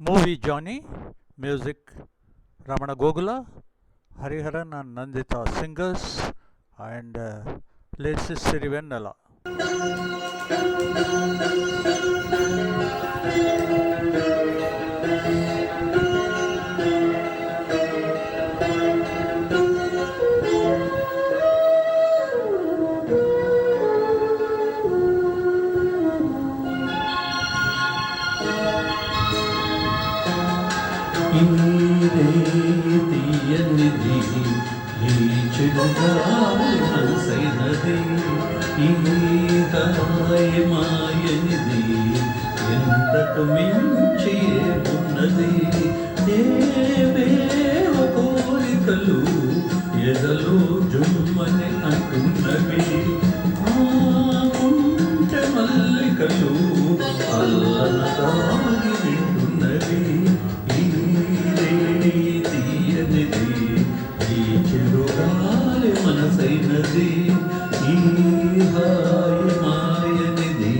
Movie Johnny, music Ramana Gogula, Hariharan and Nandita singers, and lyrics Sirivennala. తీయనిది ఈ చెడుగాలి మనసైనది ఈ మాయనిది ఎంతకు మించి ఉన్నది ఏవేవ కోరికలు ఎదలో జుమ్మని అంటున్నవి ఆకుంటే మల్లికలు అల్లన దాగి వింటున్నవి తీయనిది ఈ చెడుగాలి మనసైనది ఈ హాయి మాయనిది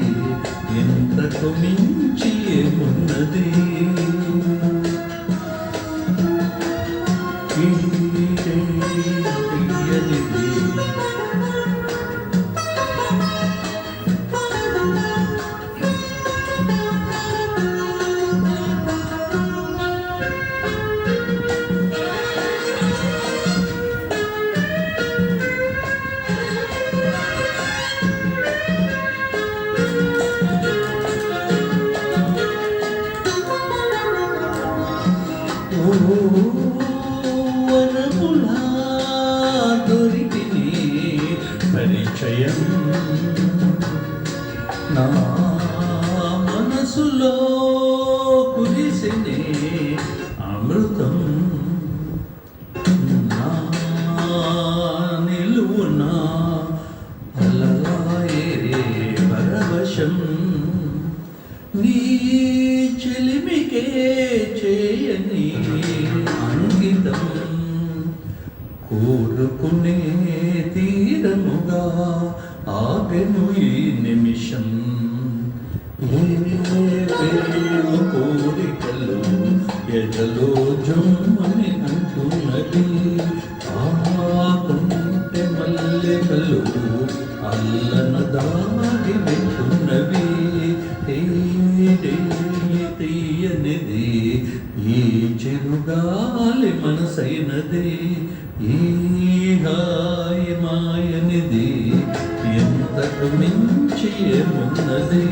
ఎంతకు మించి ఏమున్నది తీయనిది వరములా దొరికిని పరిచయం నా మనసులో కురిసినే అమృతం నా నిలువున అలలాయే పరవశం నీ చెలిమికే చేయని అంకితం కోరుకునే తీరముగా ఆగెను ఈ నిమిషం ఏవేవో కోరికలు ఎదలో జుమ్మని అంటున్నది ఆకుంటే మల్లెకలు అల్లన దాగి వింటున్నవి తీయనిది ఈ చెరుగాలి మనసైనది ఈ హాయి మాయనిది ఎంతకు మించి ఏమున్నది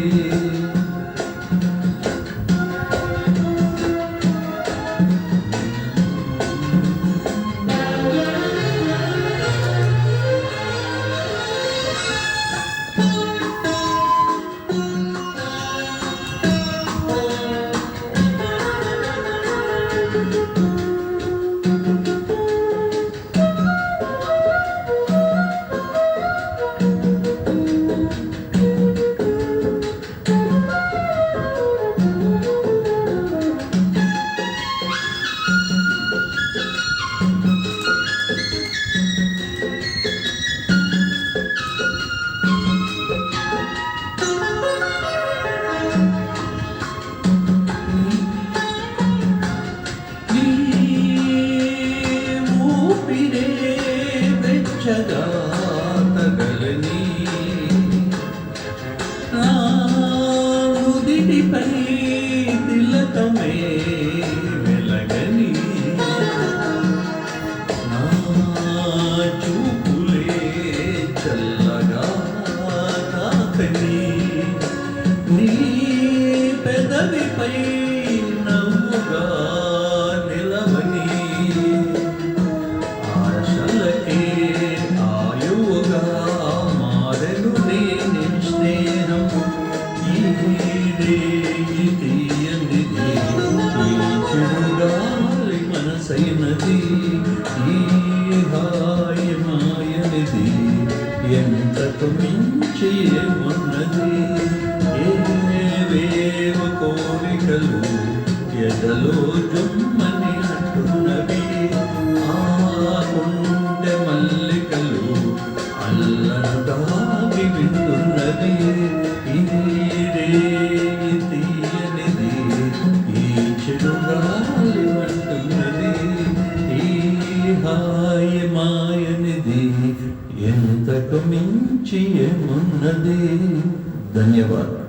తగలని నుదిటిపై తిలకమే వెలగని నా చూపులే చల్లగా తాకని నీ పెదవిపై నవ్వుగా నిలవని ఆశలకే ఆయువుగా మారెను నేను స్నేహం తీయనిది ఈ చెడుగాలి మనసైనది ఈ హాయి మాయనిది ఎంతకు మించి ఏమున్నది ఏవేవ కోరికలు ఎదలో జుమ్మని అంటున్నవి ఆకుంటే మల్లికలు అల్లన దాగి వింటున్నది తీయనిది ఈ చిరుగాలి అంటున్నది ఈ హాయి మాయనిది ఎంతకు మించి ఏమున్నది. ధన్యవాదాలు.